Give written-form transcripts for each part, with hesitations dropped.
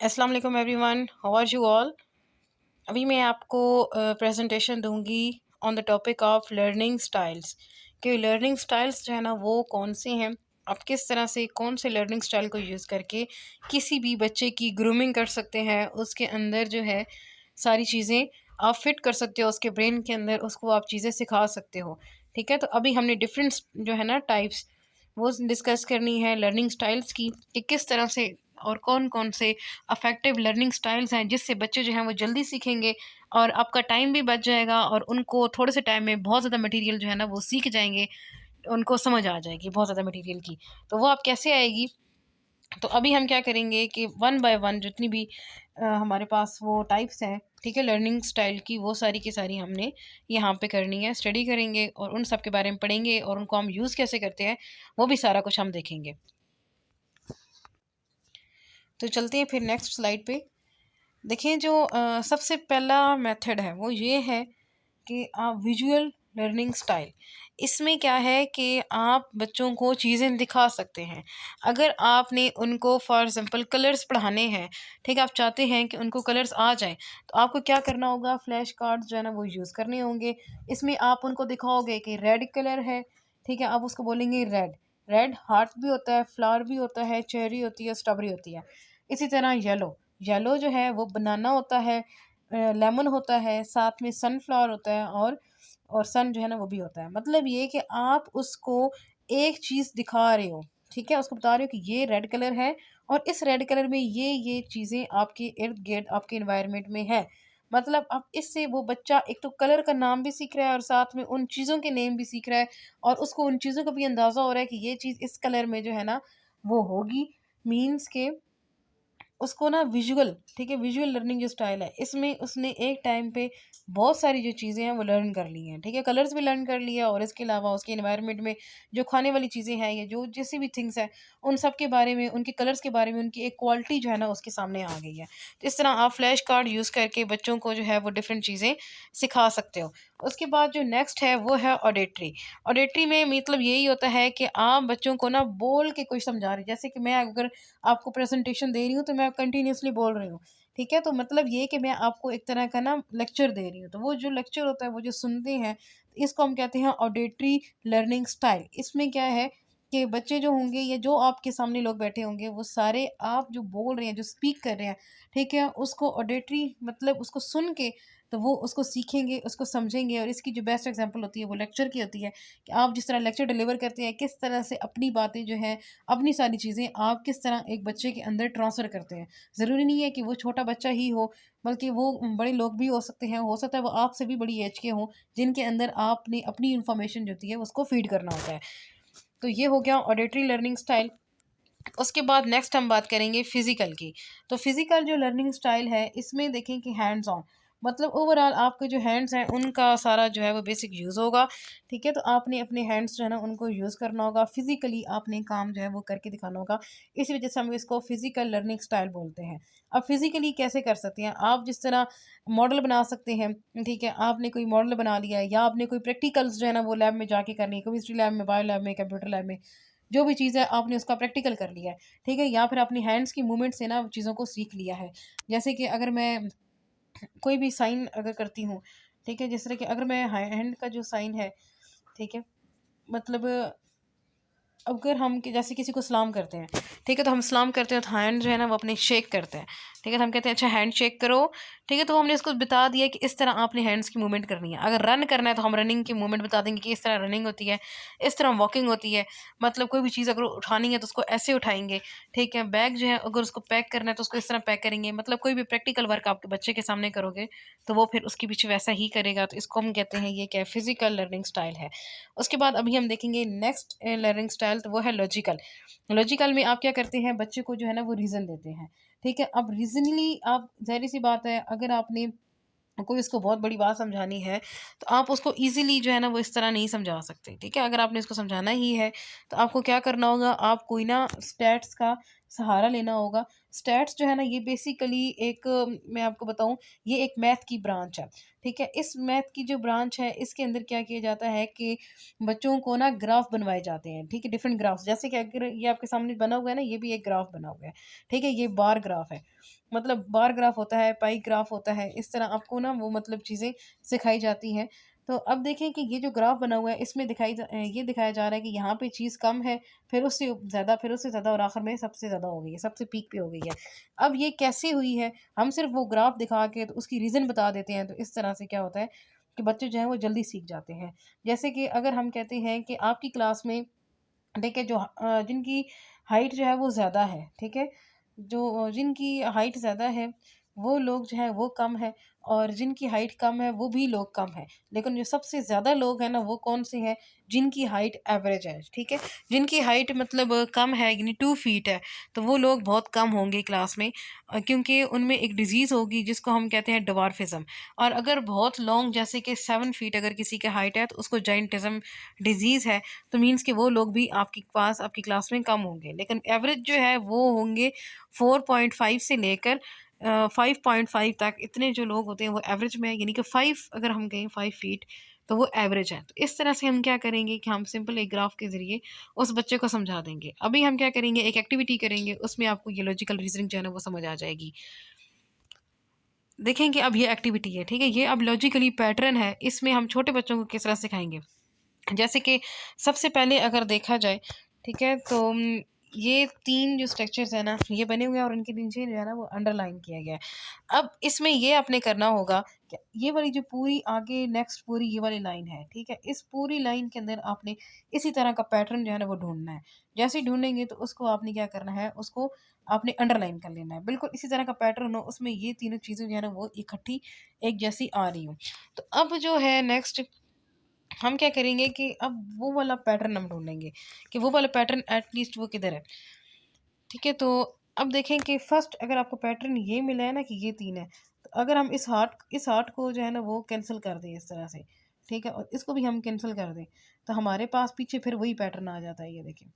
अस्सलाम वालेकुम everyone, how are you all. अभी मैं आपको प्रेजेंटेशन दूंगी on the topic of learning styles कि लर्निंग स्टाइल्स जो है ना वो कौन से हैं। आप किस तरह से कौन से लर्निंग स्टाइल को यूज़ करके किसी भी बच्चे की ग्रूमिंग कर सकते हैं, उसके अंदर जो है सारी चीज़ें आप फिट कर सकते हो, उसके ब्रेन के अंदर उसको आप चीज़ें सिखा सकते हो। ठीक है, तो अभी हमने डिफरेंट जो है ना टाइप्स वो डिस्कस करनी है लर्निंग स्टाइल्स की कि किस तरह से और कौन कौन से अफेक्टिव लर्निंग स्टाइल्स हैं जिससे बच्चे जो हैं वो जल्दी सीखेंगे और आपका टाइम भी बच जाएगा और उनको थोड़े से टाइम में बहुत ज़्यादा मटेरियल जो है ना वो सीख जाएंगे, उनको समझ आ जाएगी बहुत ज़्यादा मटेरियल की। तो वो आप कैसे आएगी, तो अभी हम क्या करेंगे कि वन बाय वन जितनी भी हमारे पास वो टाइप्स हैं, ठीक है, लर्निंग स्टाइल की, वो सारी की सारी हमने यहाँ पे करनी है, स्टडी करेंगे और उन सब के बारे में पढ़ेंगे और उनको हम यूज़ कैसे करते हैं वो भी सारा कुछ हम देखेंगे। तो चलते हैं फिर नेक्स्ट स्लाइड पे। देखिए जो सबसे पहला मेथड है वो ये है कि आप विजुअल लर्निंग स्टाइल, इसमें क्या है कि आप बच्चों को चीज़ें दिखा सकते हैं। अगर आपने उनको फॉर एग्जांपल कलर्स पढ़ाने हैं, ठीक है, आप चाहते हैं कि उनको कलर्स आ जाएं, तो आपको क्या करना होगा, फ्लैश कार्ड्स जो है ना वो यूज़ करने होंगे। इसमें आप उनको दिखाओगे कि रेड कलर है, ठीक है, आप उसको बोलेंगे रेड। रेड हार्ट भी होता है, फ्लावर भी होता है, चेरी होती है, स्ट्रॉबेरी होती है। इसी तरह येलो, येलो जो है वो बनाना होता है, लेमन होता है, साथ में सनफ्लावर होता है और सन जो है ना वो भी होता है। मतलब ये कि आप उसको एक चीज़ दिखा रहे हो, ठीक है, उसको बता रहे हो कि ये रेड कलर है और इस रेड कलर में ये चीज़ें आपके इर्द गिर्द आपके इन्वायरमेंट में है। मतलब अब इससे वो बच्चा एक तो कलर का नाम भी सीख रहा है और साथ में उन चीज़ों के नेम भी सीख रहा है और उसको उन चीज़ों का भी अंदाज़ा हो रहा है कि ये चीज़ इस कलर में जो है ना वो होगी। मीन्स के उसको ना विजुअल, ठीक है, विजुअल लर्निंग जो स्टाइल है इसमें उसने एक टाइम पे बहुत सारी जो चीज़ें हैं वो लर्न कर ली हैं, ठीक है, कलर्स भी लर्न कर लिया और इसके अलावा उसके एनवायरनमेंट में जो खाने वाली चीज़ें हैं या जो जैसी भी थिंग्स हैं उन सब के बारे में, उनके कलर्स के बारे में, उनकी एक क्वालिटी जो है ना उसके सामने आ गई है। तो इस तरह आप फ्लैश कार्ड यूज़ करके बच्चों को जो है वो डिफरेंट चीज़ें सिखा सकते हो। उसके बाद जो नेक्स्ट है वो है ऑडिटरी। ऑडिटरी में मतलब यही होता है कि आप बच्चों को ना बोल के कुछ समझा रहे हैं। जैसे कि मैं अगर आपको प्रेजेंटेशन दे रही हूँ तो मैं कंटिन्यूअसली बोल रही हूँ, ठीक है, तो मतलब ये कि मैं आपको एक तरह का ना लेक्चर दे रही हूँ, तो वो जो लेक्चर होता है वो जो सुनते हैं, इसको हम कहते हैं ऑडिटरी लर्निंग स्टाइल। इसमें क्या है कि बच्चे जो होंगे या जो आपके सामने लोग बैठे होंगे वो सारे आप जो बोल रहे हैं, जो स्पीक कर रहे हैं, ठीक है, उसको ऑडिटरी मतलब उसको सुन के तो वो उसको सीखेंगे, उसको समझेंगे। और इसकी जो बेस्ट एग्जांपल होती है वो लेक्चर की होती है कि आप जिस तरह लेक्चर डिलीवर करते हैं, किस तरह से अपनी बातें जो हैं, अपनी सारी चीज़ें आप किस तरह एक बच्चे के अंदर ट्रांसफ़र करते हैं। ज़रूरी नहीं है कि वो छोटा बच्चा ही हो, बल्कि वो बड़े लोग भी हो सकते हैं। हो सकता है वो आपसे भी बड़ी एज के हों, जिनके अंदर आपने अपनी इन्फॉर्मेशन जो होती है उसको फ़ीड करना होता है। तो ये हो गया ऑडिटरी लर्निंग स्टाइल। उसके बाद नेक्स्ट हम बात करेंगे फिज़िकल की। तो फिज़िकल जो लर्निंग स्टाइल है इसमें देखें कि हैंड्स ऑन, मतलब ओवरऑल आपके जो हैंड्स हैं उनका सारा जो है वो बेसिक यूज़ होगा, ठीक है, तो आपने अपने हैंड्स जो है ना उनको यूज़ करना होगा, फिज़िकली आपने काम जो है वो करके दिखाना होगा। इस वजह से हम इसको फिज़िकल लर्निंग स्टाइल बोलते हैं। अब फिज़िकली कैसे कर सकते हैं आप, जिस तरह मॉडल बना सकते हैं, ठीक है, आपने कोई मॉडल बना लिया है या आपने कोई प्रैक्टिकल्स जो है ना वो लैब में जाके करनी है, केमिस्ट्री लैब में, बायो लैब में, कंप्यूटर लैब में, जो भी चीज़ है आपने उसका प्रैक्टिकल कर लिया है, ठीक है? या फिर अपनी हैंड्स की मूवमेंट से ना चीज़ों को सीख लिया है। जैसे कि अगर मैं कोई भी साइन अगर करती हूँ, ठीक है? जिस तरह कि अगर मैं हैंड का जो साइन है, ठीक है? मतलब अगर हम कि जैसे किसी को सलाम करते हैं, ठीक है, तो हम सलाम करते हैं तो हैंड जो है ना वो अपने शेक करते हैं, ठीक है, तो हम कहते हैं अच्छा हैंड शेक करो, ठीक है, तो हमने इसको बता दिया कि इस तरह आपने हैंड्स की मूवमेंट करनी है। अगर रन करना है तो हम रनिंग की मूवमेंट बता देंगे कि इस तरह रनिंग होती है, इस तरह वॉकिंग होती है। मतलब कोई भी चीज़ अगर उठानी है तो उसको ऐसे उठाएंगे, ठीक है, बैग जो है अगर उसको पैक करना है तो उसको इस तरह पैक करेंगे। मतलब कोई भी प्रैक्टिकल वर्क आपके बच्चे के सामने करोगे तो वो फिर उसके पीछे वैसा ही करेगा। तो इसको हम कहते हैं ये क्या है, फिजिकल लर्निंग स्टाइल है। उसके बाद अभी हम देखेंगे नेक्स्ट लर्निंग स्टाइल, तो वो है लॉजिकल। लॉजिकल में आप क्या करते हैं, बच्चे को जो है ना वो रीज़न देते हैं, ठीक है। अब रीज़नली आप, ज़ाहिर-सी बात है, अगर आपने कोई उसको बहुत बड़ी बात समझानी है, तो आप उसको ईज़िली जो है ना वो इस तरह नहीं समझा सकते, ठीक है। अगर आपने इसको समझाना ही है तो आपको क्या करना होगा, आप कोई ना स्टैट्स का सहारा लेना होगा। स्टैट्स जो है ना ये बेसिकली एक मैं आपको बताऊँ, ये एक मैथ की ब्रांच है, ठीक है। इस मैथ की जो ब्रांच है इसके अंदर क्या किया जाता है कि बच्चों को ना ग्राफ बनवाए जाते हैं, ठीक है, डिफरेंट ग्राफ्स। जैसे कि अगर ये आपके सामने बना हुआ है ना, ये भी एक ग्राफ बना हुआ है, ठीक है, ये बार ग्राफ है। मतलब बार ग्राफ होता है, पाई ग्राफ होता है, इस तरह आपको ना वो मतलब चीज़ें सिखाई जाती हैं। तो अब देखें कि ये जो ग्राफ बना हुआ है इसमें ये दिखाया जा रहा है कि यहाँ पे चीज़ कम है, फिर उससे ज़्यादा और आखिर में सबसे ज़्यादा हो गई है, सबसे पीक पे हो गई है। अब ये कैसे हुई है? हम सिर्फ़ वो ग्राफ दिखा के तो उसकी रीज़न बता देते हैं, तो इस तरह से क्या होता है कि बच्चे जो हैं वो जल्दी सीख जाते हैं। जैसे कि अगर हम कहते हैं कि आपकी क्लास में ठीक है, जिनकी हाइट जो है वो ज़्यादा है, ठीक है? जिनकी हाइट ज़्यादा है, वो लोग जो हैं वो कम हैं और जिनकी हाइट कम है, वो भी लोग कम हैं। लेकिन जो सबसे ज़्यादा लोग हैं ना, वो कौन-से हैं? जिनकी हाइट एवरेज है, ठीक है? जिनकी हाइट मतलब कम है यानी 2 फीट है, तो वो लोग बहुत कम होंगे क्लास में क्योंकि उनमें एक डिज़ीज़ होगी जिसको हम कहते हैं डवार्फिज़्म। और अगर बहुत लॉन्ग जैसे कि 7 फीट अगर किसी की हाइट है, तो उसको जायंटिज़्म डिज़ीज़ है। तो मीन्स कि वो लोग भी आपकी क्लास में कम होंगे। लेकिन एवरेज जो है वो होंगे 4.5 से लेकर 5.5 तक इतने जो लोग होते हैं वो एवरेज में है यानी कि 5 अगर हम कहें 5 फीट तो वो एवरेज है। तो इस तरह से हम क्या करेंगे कि हम सिंपल एक ग्राफ के ज़रिए उस बच्चे को समझा देंगे। अभी हम क्या करेंगे एक एक्टिविटी करेंगे उसमें आपको ये लॉजिकल रीज़निंग जो है ना वो समझ आ जाएगी। देखें कि अब ये एक्टिविटी है, ठीक है? ये अब लॉजिकली पैटर्न है, इसमें हम छोटे बच्चों को किस तरह सिखाएँगे। जैसे कि सबसे पहले अगर देखा जाए, ठीक है? तो ये 3 जो स्ट्रक्चर्स हैं ना, ये बने हुए हैं और इनके नीचे जो है ना वो अंडरलाइन किया गया है। अब इसमें ये आपने करना होगा कि ये वाली जो पूरी आगे नेक्स्ट पूरी ये वाली लाइन है, ठीक है? इस पूरी लाइन के अंदर आपने इसी तरह का पैटर्न जो है ना वो ढूँढना है। जैसे ही ढूँढेंगे तो उसको आपने क्या करना है, उसको आपने अंडरलाइन कर लेना है। बिल्कुल इसी तरह का पैटर्न हो, उसमें ये तीनों चीज़ें जो है ना वो इकट्ठी एक जैसी आ रही हों। तो अब जो है नेक्स्ट हम क्या करेंगे कि अब वो वाला पैटर्न हम ढूँढेंगे कि वो वाला पैटर्न एट लीस्ट वो किधर है, ठीक है? तो अब देखें कि फर्स्ट अगर आपको पैटर्न ये मिला है ना कि ये 3 है, तो अगर हम इस हार्ट को जो है ना वो कैंसल कर दें इस तरह से, ठीक है? और इसको भी हम कैंसल कर दें, तो हमारे पास पीछे फिर वही पैटर्न आ जाता है, ये देखिए,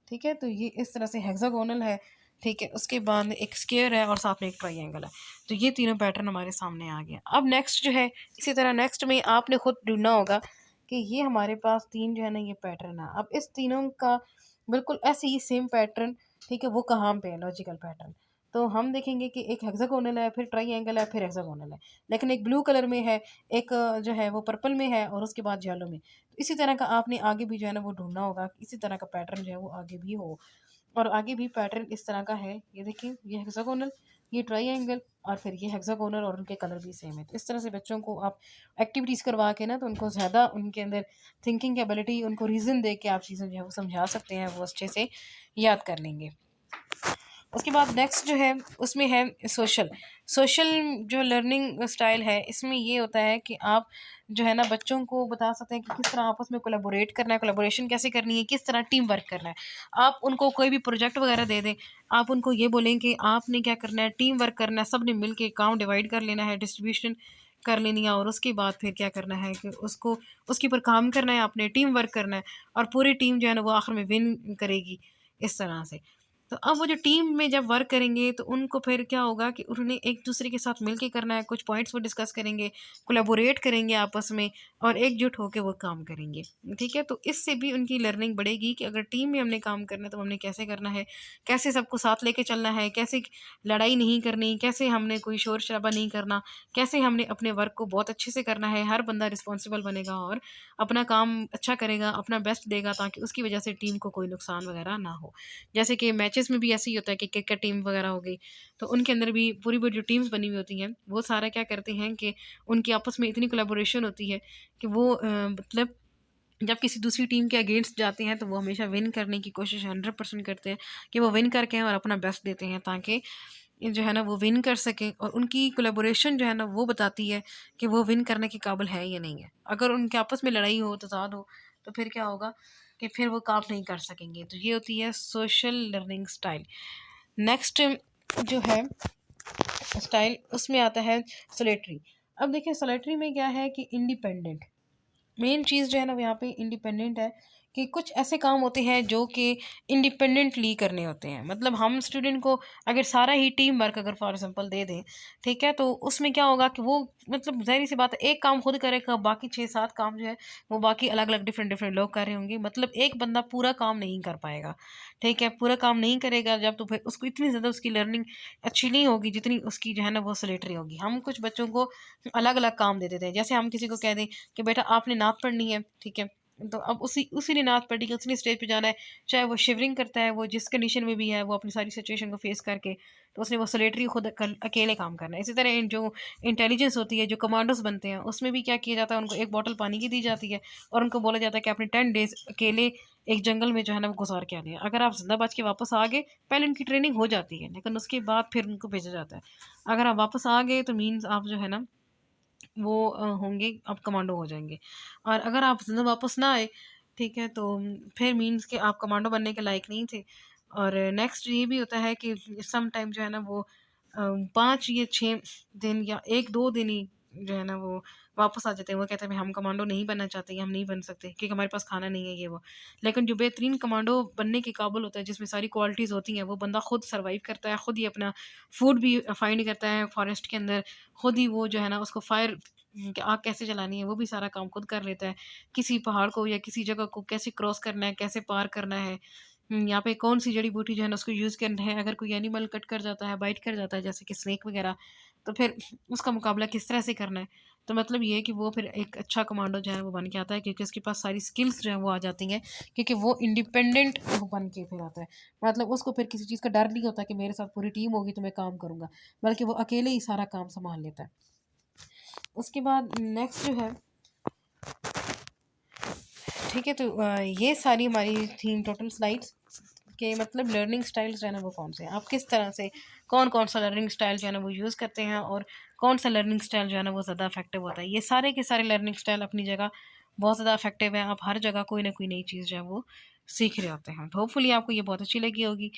ठीक है? तो ये इस तरह से हेक्सागोनल है, ठीक है? उसके बाद एक स्क्वायर है और साथ में एक ट्रायंगल है। तो ये तीनों पैटर्न हमारे सामने आ गए। अब नेक्स्ट जो है, इसी तरह नेक्स्ट में आपने खुद ढूँढना होगा कि ये हमारे पास 3 जो है ना ये पैटर्न है। अब इस तीनों का बिल्कुल ऐसे ही सेम पैटर्न, ठीक है? वो कहाँ पे है लॉजिकल पैटर्न? तो हम देखेंगे कि एक हेक्सागोनल है, फिर ट्रायंगल है, फिर हेक्सागोनल है। लेकिन एक ब्लू कलर में है, एक जो है वो पर्पल में है और उसके बाद येलो में। तो इसी तरह का आपने आगे भी जो है ना वो ढूँढना होगा, इसी तरह का पैटर्न जो है वो आगे भी हो। और आगे भी पैटर्न इस तरह का है, ये देखिए ये हेक्सागोनल, ये ट्रायंगल और फिर ये हेक्सागोनल और उनके कलर भी सेम है। तो इस तरह से बच्चों को आप एक्टिविटीज़ करवा के ना तो उनको ज़्यादा उनके अंदर थिंकिंग एबिलिटी, उनको रीज़न दे के आप चीज़ें जो है वो समझा सकते हैं, वो अच्छे से याद कर लेंगे। उसके बाद नेक्स्ट जो है उसमें है सोशल। सोशल जो लर्निंग स्टाइल है इसमें ये होता है कि आप जो है ना बच्चों को बता सकते हैं कि किस तरह आपस में कोलैबोरेट करना है, कोलैबोरेशन कैसे करनी है, किस तरह टीम वर्क करना है। आप उनको कोई भी प्रोजेक्ट वगैरह दे दें, आप उनको ये बोलें कि आपने क्या करना है, टीम वर्क करना है, सब ने मिल के काम डिवाइड कर लेना है, डिस्ट्रीब्यूशन कर लेनी है और उसके बाद फिर क्या करना है कि उसको उसके ऊपर काम करना है, आपने टीम वर्क करना है और पूरी टीम जो है ना वो आखिर में विन करेगी इस तरह से। तो अब वो जो टीम में जब वर्क करेंगे तो उनको फिर क्या होगा कि उन्होंने एक दूसरे के साथ मिलके करना है, कुछ पॉइंट्स वो डिस्कस करेंगे, कोलैबोरेट करेंगे आपस में और एकजुट होकर वो काम करेंगे, ठीक है? तो इससे भी उनकी लर्निंग बढ़ेगी कि अगर टीम में हमने काम करना है तो हमने कैसे करना है, कैसे सबको साथ लेके चलना है, कैसे लड़ाई नहीं करनी, कैसे हमने कोई शोर शराबा नहीं करना, कैसे हमने अपने वर्क को बहुत अच्छे से करना है, हर बंदा रिस्पॉन्सिबल बनेगा और अपना काम अच्छा करेगा, अपना बेस्ट देगा ताकि उसकी वजह से टीम को कोई नुकसान वगैरह ना हो। जैसे कि मैचेस में भी ऐसे ही होता है कि क्रिकेट टीम वगैरह हो गई, तो उनके अंदर भी पूरी-पूरी जो टीम्स बनी हुई होती हैं, वो सारा क्या करते हैं कि उनकी आपस में इतनी कोलैबोरेशन होती है कि वो मतलब जब किसी दूसरी टीम के अगेंस्ट जाते हैं, तो वो हमेशा विन करने की कोशिश 100% करते हैं कि वो विन करके आएँ और अपना बेस्ट देते हैं ताकि ये जो है ना वो विन कर सकें और उनकी कोलैबोरेशन जो है ना वो बताती है कि वो विन करने के काबिल है या नहीं है। अगर उनके आपस में लड़ाई हो, तसाद हो, तो फिर क्या होगा कि फिर वो काम नहीं कर सकेंगे। तो ये होती है सोशल लर्निंग स्टाइल। नेक्स्ट जो है स्टाइल उसमें आता है सोलेटरी। अब देखिए सोलेटरी में क्या है कि इंडिपेंडेंट मेन चीज़ जो है ना वो यहाँ पे इंडिपेंडेंट है कि कुछ ऐसे काम होते हैं जो कि इंडिपेंडेंटली करने होते हैं। मतलब हम स्टूडेंट को अगर सारा ही टीम वर्क अगर फॉर एग्जांपल दे दें, ठीक है? तो उसमें क्या होगा कि वो मतलब ज़ाहिर-सी बात है एक काम खुद करेगा, बाकी 6-7 काम जो है वो बाकी अलग-अलग डिफरेंट-डिफरेंट लोग कर रहे होंगे। मतलब एक बंदा पूरा काम नहीं कर पाएगा, ठीक है? पूरा काम नहीं करेगा जब तो फिर उसको इतनी ज़्यादा उसकी लर्निंग अच्छी नहीं होगी जितनी उसकी जो है ना वो सलेटरी होगी। हम कुछ बच्चों को अलग-अलग काम दे देते हैं। जैसे हम किसी को कह दें कि बेटा आपने नात पढ़नी है, ठीक है? तो अब उसी उसी ने नात पढ़ी है, उसी ने स्टेज पे जाना है, चाहे वो शिवरिंग करता है, वो जिस कंडीशन में भी है, वो अपनी सारी सिचुएशन को फेस करके, तो उसने वो सलेटरी खुद अकेले काम करना है। इसी तरह जो इंटेलिजेंस होती है, जो कमांडोज़ बनते हैं, उसमें भी क्या किया जाता है, उनको एक बॉटल पानी की दी जाती है और उनको बोला जाता है कि आपने 10 डेज़ अकेले एक जंगल में जो है ना वो गुज़ार के आने हैं। अगर आप ज़िंदा बच के वापस आ गए, पहले उनकी ट्रेनिंग हो जाती है, लेकिन उसके बाद फिर उनको भेजा जाता है। अगर आप वापस आ गए तो मीन्स आप जो है ना वो होंगे, आप कमांडो हो जाएँगे। और अगर आप ज़िंदा वापस ना आए, ठीक है, तो फिर मीन्स कि आप कमांडो बनने के लायक नहीं थे। और नेक्स्ट ये भी होता है कि सम टाइम जो है ना वो 5 या 6 दिन या 1-2 दिन ही जो है ना वो वापस आ जाते हैं। वो कहते हैं, "भई हम कमांडो नहीं बनना चाहते या हम नहीं बन सकते क्योंकि हमारे पास खाना नहीं है," ये वो। लेकिन जो बेहतरीन कमांडो बनने के काबिल होता है, जिसमें सारी क्वालिटीज़ होती हैं, वो बंदा खुद सर्वाइव करता है, खुद ही अपना फूड भी फाइंड करता है फॉरेस्ट के अंदर, खुद ही वो जो है ना उसको फायर कि आग कैसे जलानी है वो भी सारा काम खुद कर लेता है। किसी पहाड़ को या किसी जगह को कैसे क्रॉस करना है, कैसे पार करना है, यहाँ पे कौन-सी जड़ी-बूटी जो है ना उसको यूज़ करना है, अगर कोई एनिमल कट कर जाता है, बाइट कर जाता है जैसे कि स्नेक वगैरह, तो फिर उसका मुकाबला किस तरह से करना है। तो मतलब ये है कि वो फिर एक अच्छा कमांडो जो है वो बन के आता है क्योंकि उसके पास सारी स्किल्स जो हैं वो आ जाती हैं, क्योंकि वो इंडिपेंडेंट वो बन के फिर आता है। मतलब उसको फिर किसी चीज़ का डर नहीं होता कि मेरे साथ पूरी टीम होगी तो मैं काम करूँगा, बल्कि वो अकेले ही सारा काम सँभाल लेता है। उसके बाद नेक्स्ट जो है, ठीक है, तो ये सारी हमारी थी टोटल स्लाइड्स के मतलब लर्निंग स्टाइल्स जो है ना वो कौन से हैं। आप किस तरह से कौन-कौन सा लर्निंग स्टाइल जो है ना वो यूज़ करते हैं और कौन सा लर्निंग स्टाइल जो है ना वो ज़्यादा इफ़ेक्टिव होता है। ये सारे के सारे लर्निंग स्टाइल अपनी जगह बहुत ज़्यादा इफ़ेक्टिव हैं। आप हर जगह कोई ना कोई नई चीज़ जो है वो सीख रहे होते हैं। तो होपफुली आपको ये बहुत अच्छी लगी होगी।